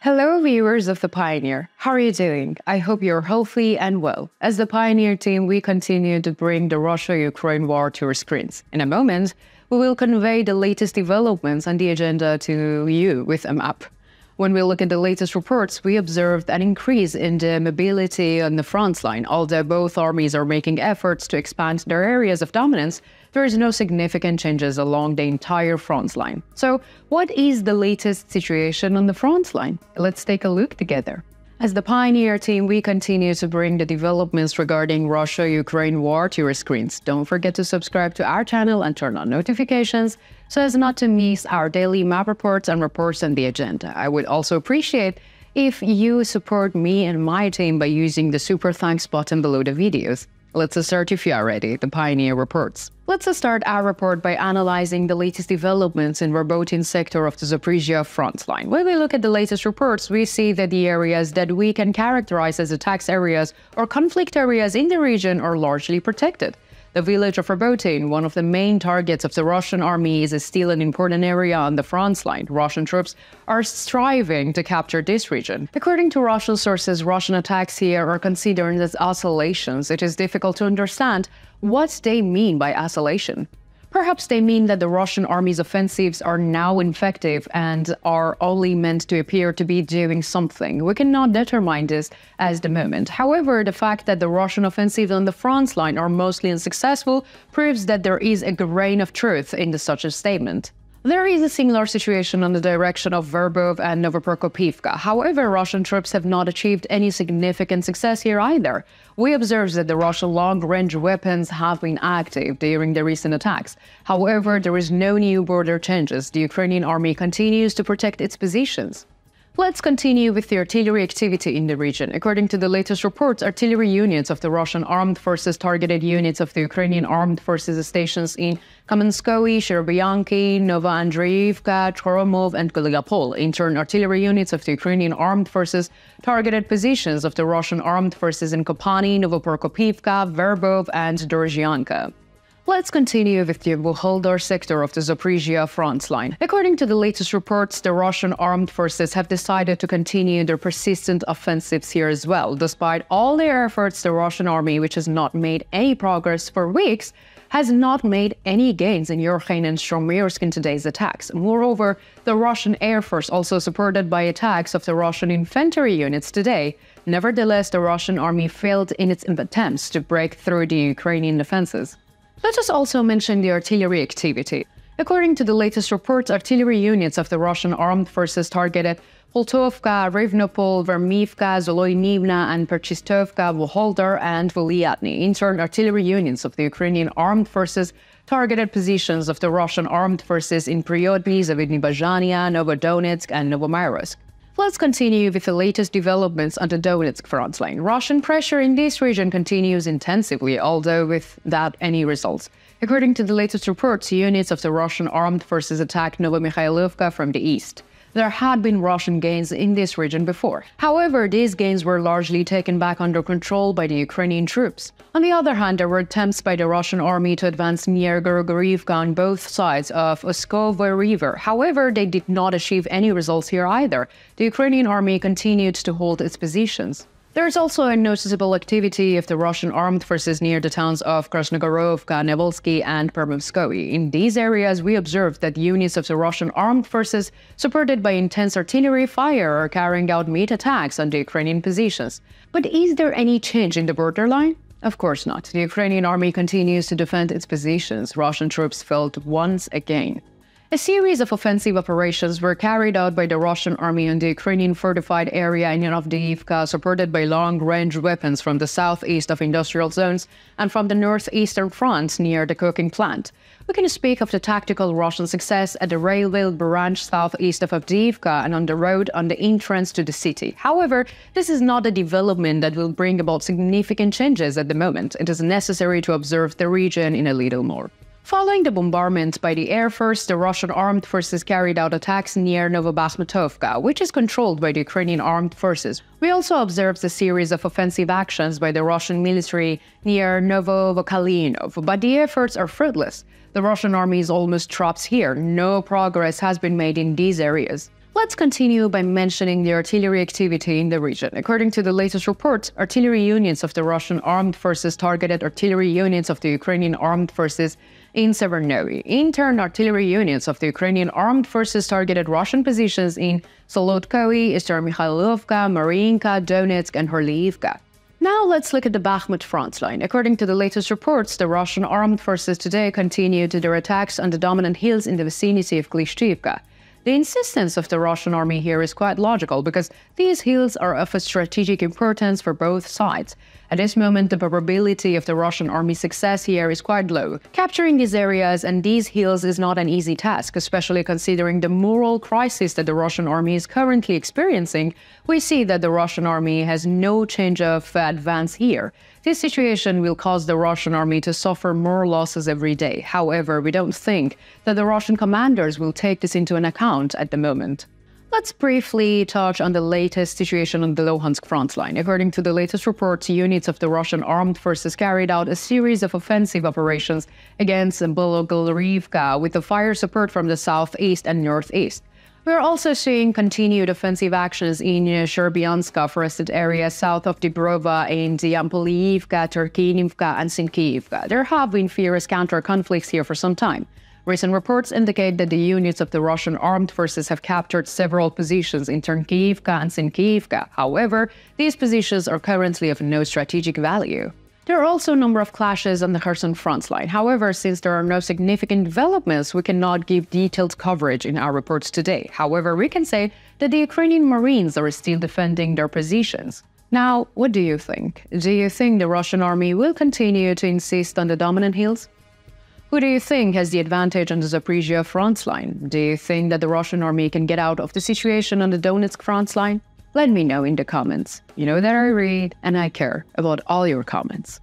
Hello viewers of The Pioneer, how are you doing? I hope you're healthy and well. As the Pioneer team, we continue to bring the Russia-Ukraine war to your screens. In a moment, we will convey the latest developments on the agenda to you with a map. When we look at the latest reports, we observed an increase in the mobility on the front line. Although both armies are making efforts to expand their areas of dominance, there is no significant changes along the entire front line. So, what is the latest situation on the front line? Let's take a look together. As the Pioneer team, we continue to bring the developments regarding Russia-Ukraine war to your screens. Don't forget to subscribe to our channel and turn on notifications so as not to miss our daily map reports and reports on the agenda. I would also appreciate if you support me and my team by using the super thanks button below the videos. Let's start if you are ready, the Pioneer reports. Let's start our report by analyzing the latest developments in Robotyne sector of the Zaporizhia front line. When we look at the latest reports, we see that the areas that we can characterize as attacks areas or conflict areas in the region are largely protected. The village of Robotyne, one of the main targets of the Russian army, is still an important area on the front line. Russian troops are striving to capture this region. According to Russian sources, Russian attacks here are considered as oscillations. It is difficult to understand what they mean by oscillation. Perhaps they mean that the Russian army's offensives are now ineffective and are only meant to appear to be doing something. We cannot determine this at the moment. However, the fact that the Russian offensives on the front line are mostly unsuccessful proves that there is a grain of truth in such a statement. There is a similar situation on the direction of Verbov and Novoprokopivka. However, Russian troops have not achieved any significant success here either. We observed that the Russian long-range weapons have been active during the recent attacks. However, there is no new border changes. The Ukrainian army continues to protect its positions. Let's continue with the artillery activity in the region. According to the latest reports, artillery units of the Russian armed forces targeted units of the Ukrainian armed forces stations in Kamenskoye, Sherobyanki, Novoandreevka, Choromov, and Goliapol. In turn, artillery units of the Ukrainian armed forces targeted positions of the Russian armed forces in Kopani, Novoprokopivka, Verbov, and Dorozhianka. Let's continue with the Vuholdar sector of the Zaporizhia front line. According to the latest reports, the Russian armed forces have decided to continue their persistent offensives here as well. Despite all their efforts, the Russian army, which has not made any progress for weeks, has not made any gains in Yorkhain and Shromirsk in today's attacks. Moreover, the Russian Air Force also supported by attacks of the Russian infantry units today. Nevertheless, the Russian army failed in its attempts to break through the Ukrainian defenses. Let us also mention the artillery activity. According to the latest reports, artillery units of the Russian armed forces targeted Poltovka, Rivnopol, Vermivka, Zoloynivna, and Perchistovka, Vuholdar, and Volyatny. In turn, artillery units of the Ukrainian armed forces targeted positions of the Russian armed forces in Priodny, Zavidnybazhania, Novodonetsk, and Novomyrsk. Let's continue with the latest developments on the Donetsk front line. Russian pressure in this region continues intensively, although without any results. According to the latest reports, units of the Russian armed forces attacked Novomikhailovka from the east. There had been Russian gains in this region before. However, these gains were largely taken back under control by the Ukrainian troops. On the other hand, there were attempts by the Russian army to advance near Gorogorivka on both sides of Oskovoy River. However, they did not achieve any results here either. The Ukrainian army continued to hold its positions. There is also a noticeable activity of the Russian armed forces near the towns of Krasnogorovka, Nevolsky, and Permovskoye. In these areas, we observed that units of the Russian armed forces, supported by intense artillery fire, are carrying out meat attacks on the Ukrainian positions. But is there any change in the borderline? Of course not. The Ukrainian army continues to defend its positions. Russian troops failed once again. A series of offensive operations were carried out by the Russian army on the Ukrainian fortified area in Avdiivka, supported by long-range weapons from the southeast of industrial zones and from the northeastern front near the cooking plant. We can speak of the tactical Russian success at the railway branch southeast of Avdiivka and on the road on the entrance to the city. However, this is not a development that will bring about significant changes at the moment. It is necessary to observe the region in a little more. Following the bombardment by the Air Force, the Russian armed forces carried out attacks near Novobakhmutovka, which is controlled by the Ukrainian armed forces. We also observed a series of offensive actions by the Russian military near Novovokalinov, but the efforts are fruitless. The Russian army is almost trapped here. No progress has been made in these areas. Let's continue by mentioning the artillery activity in the region. According to the latest reports, artillery units of the Russian armed forces targeted artillery units of the Ukrainian armed forces in Severnoye. In turn, artillery units of the Ukrainian armed forces targeted Russian positions in Solodkoye, Eastern Mikhailovka, Mariinka, Donetsk, and Horliivka. Now let's look at the Bakhmut front line. According to the latest reports, the Russian armed forces today continued their attacks on the dominant hills in the vicinity of Klishchiivka. The insistence of the Russian army here is quite logical because these hills are of a strategic importance for both sides. At this moment, the probability of the Russian army's success here is quite low. Capturing these areas and these hills is not an easy task, especially considering the moral crisis that the Russian army is currently experiencing. We see that the Russian army has no change of advance here. This situation will cause the Russian army to suffer more losses every day. However, we don't think that the Russian commanders will take this into account at the moment. Let's briefly touch on the latest situation on the Luhansk front line. According to the latest reports, units of the Russian armed forces carried out a series of offensive operations against Bologorivka with the fire support from the southeast and northeast. We are also seeing continued offensive actions in Sherbyanska forested area south of Dibrova in Yampoliivka, Turkinivka, and Sinkiivka. There have been fierce counter-conflicts here for some time. Recent reports indicate that the units of the Russian armed forces have captured several positions in Turkiivka and Sinkiivka. However, these positions are currently of no strategic value. There are also a number of clashes on the Kherson front line. However, since there are no significant developments, we cannot give detailed coverage in our reports today. However, we can say that the Ukrainian Marines are still defending their positions. Now, what do you think? Do you think the Russian army will continue to insist on the dominant hills? Who do you think has the advantage on the Zaporizhia front line? Do you think that the Russian army can get out of the situation on the Donetsk front line? Let me know in the comments. You know that I read and I care about all your comments.